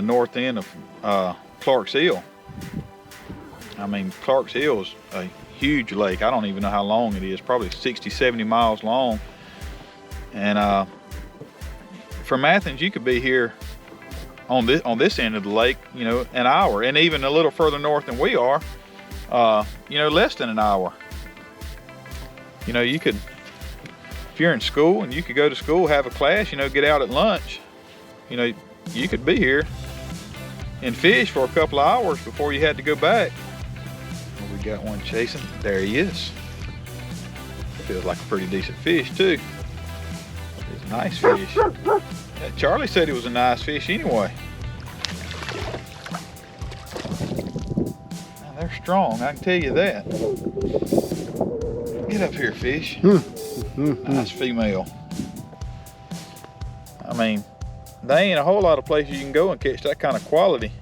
the north end of Clark's Hill. I mean, Clark's Hill is a huge lake. I don't even know how long it is, probably 60, 70 miles long. And from Athens, you could be here on this end of the lake, you know, an hour, and even a little further north than we are, you know, less than an hour. You know, you could, if you're in school and you could go to school, have a class, you know, get out at lunch, you know, you could be here and fish for a couple of hours before you had to go back. Well, we got one chasing. There he is. Feels like a pretty decent fish too. It's a nice fish. Charlie said it was a nice fish anyway. Now, they're strong, I can tell you that. Get up here, fish. Nice female. I mean, there ain't a whole lot of places you can go and catch that kind of quality.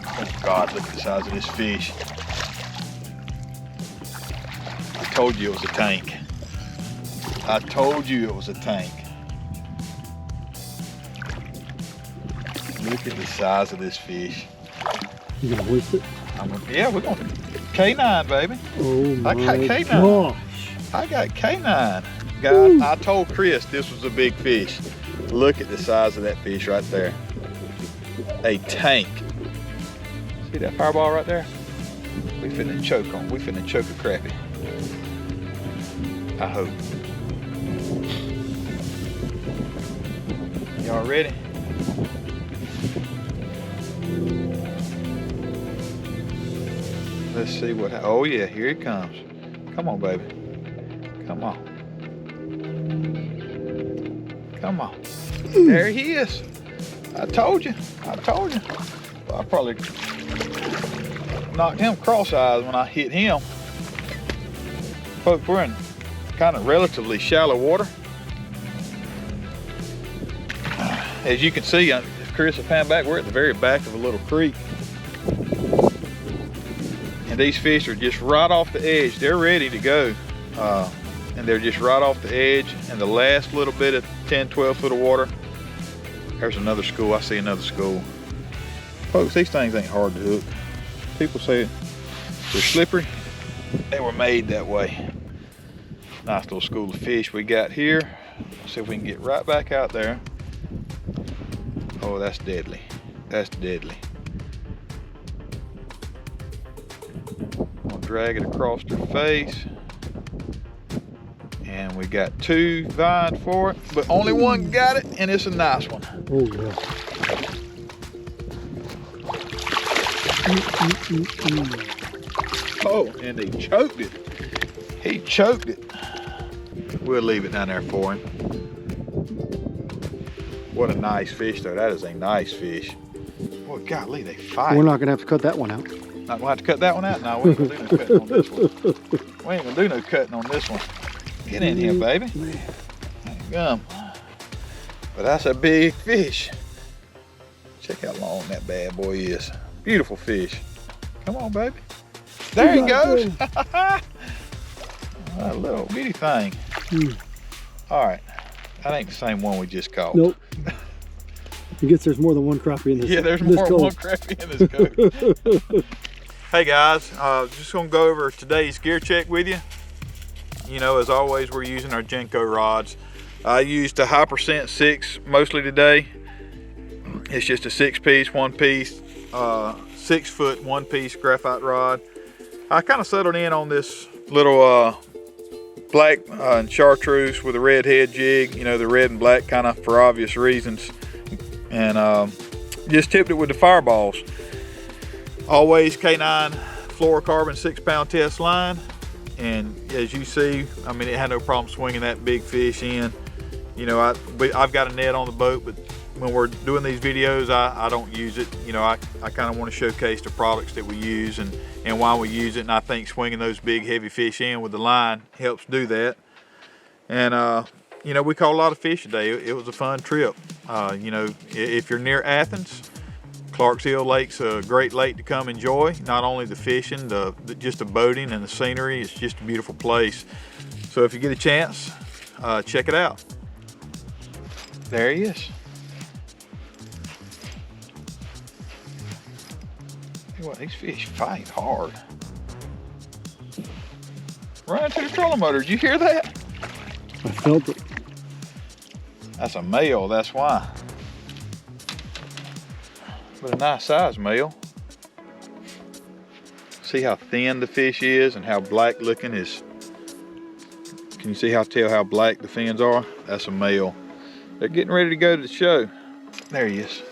Oh God, look at the size of this fish. I told you it was a tank. I told you it was a tank. Look at the size of this fish. You gonna hoist it? Yeah, we're gonna K9, baby. Oh my I got K9. gosh. I got K9. Guys, I told Chris this was a big fish. Look at the size of that fish right there. A tank. See that fireball right there? We finna choke on. We finna choke a crappie. I hope. Y'all ready? Let's see what. Oh yeah, here he comes. Come on, baby. Come on. Come on. There he is. I told you. I told you. Well, I probably knocked him cross-eyed when I hit him. Folks, we're in kind of relatively shallow water. As you can see, if Chris will pan back, we're at the very back of a little creek. And these fish are just right off the edge. They're ready to go. And they're just right off the edge. And the last little bit of 10, 12 foot of water, there's another school. I see another school. Folks, these things ain't hard to hook. People say they're slippery. They were made that way. Nice little school of fish we got here. Let's see if we can get right back out there. Oh, that's deadly. That's deadly. I'll drag it across her face. And we got two vying for it, but only one got it, and it's a nice one. Oh yeah. Oh, and he choked it. He choked it. We'll leave it down there for him. What a nice fish, though. That is a nice fish. Boy, golly, they fight. We're not gonna have to cut that one out. Not gonna have to cut that one out? No, we ain't gonna do no cutting on this one. We ain't gonna do no cutting on this one. Get in here, baby. Come. But that's a big fish. Check how long that bad boy is. Beautiful fish. Come on, baby. There he goes. A little bitty thing. All right. That ain't the same one we just caught. Nope. I guess there's more than one crappie in this. Yeah, there's more than one crappie in this coat. Hey guys, just gonna go over today's gear check with you. You know, as always, we're using our Genco rods. I used a High Percent 6 mostly today. It's just a 6-piece, 1-piece, 6-foot, 1-piece graphite rod. I kind of settled in on this little black and chartreuse with a red head jig. You know, the red and black kind of for obvious reasons. And just tipped it with the fireballs. Always K9 fluorocarbon 6-pound test line. And as you see, I mean, it had no problem swinging that big fish in. You know, I've got a net on the boat, but when we're doing these videos, I don't use it. You know, I kind of want to showcase the products that we use and why we use it. And I think swinging those big heavy fish in with the line helps do that. And, you know, we caught a lot of fish today. It was a fun trip. You know, if you're near Athens, Clark's Hill Lake's a great lake to come enjoy. Not only the fishing, just the boating and the scenery. It's just a beautiful place. So if you get a chance, check it out. There he is. Well, these fish fight hard. Run into the trolling motor. Did you hear that? I felt it. That's a male, that's why. But a nice size male. See how thin the fish is and how black looking his. Can you see tell how black the fins are? That's a male. They're getting ready to go to the show. There he is.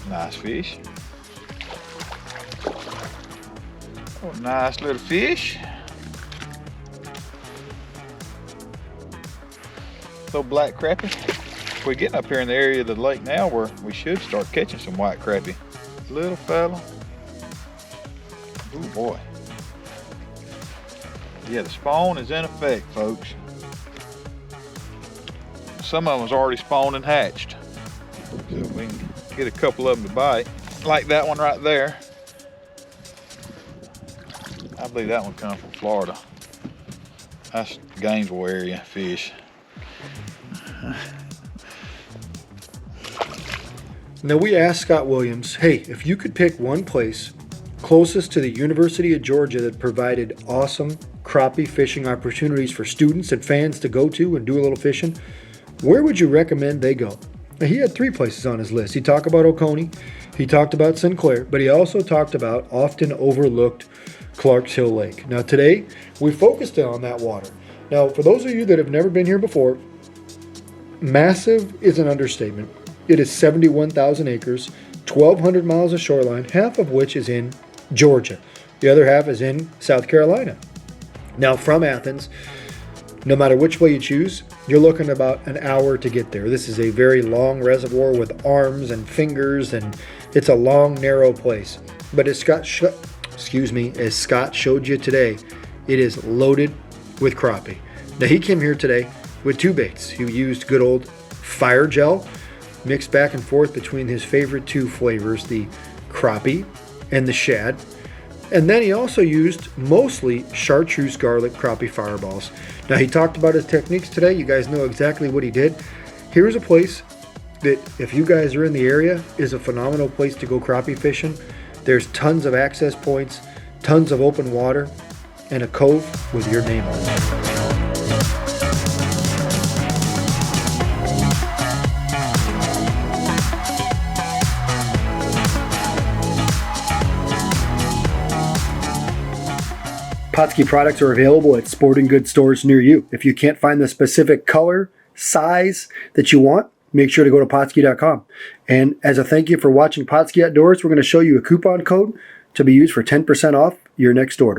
Nice fish. Oh, nice little fish. Little black crappie. We're getting up here in the area of the lake now where we should start catching some white crappie. Little fella. Oh boy. Yeah, the spawn is in effect, folks. Some of them's already spawned and hatched. So we can get a couple of them to bite. Like that one right there. I believe that one comes from Florida. That's Gainesville area fish. Now we asked Scott Williams, hey, if you could pick one place closest to the University of Georgia that provided awesome crappie fishing opportunities for students and fans to go to and do a little fishing, where would you recommend they go? Now, he had 3 places on his list. He talked about Oconee, he talked about Sinclair, but he also talked about often overlooked Clarks Hill Lake. Now today, we focused on that water. Now, for those of you that have never been here before, massive is an understatement. It is 71,000 acres, 1,200 miles of shoreline, half of which is in Georgia. The other half is in South Carolina. Now, from Athens, no matter which way you choose, you're looking about an hour to get there. This is a very long reservoir with arms and fingers, and it's a long, narrow place. But as Scott showed you today, it is loaded with crappie. Now, he came here today with 2 baits. He used good old fire gel, mixed back and forth between his favorite 2 flavors, the crappie and the shad. And then he also used mostly chartreuse garlic crappie fireballs. Now, he talked about his techniques today. You guys know exactly what he did. Here's a place that, if you guys are in the area, is a phenomenal place to go crappie fishing. There's tons of access points, tons of open water, and a cove with your name on it. Pautzke products are available at sporting goods stores near you. If you can't find the specific color, size that you want, make sure to go to Pautzke.com. And as a thank you for watching Pautzke Outdoors, we're going to show you a coupon code to be used for 10% off your next order.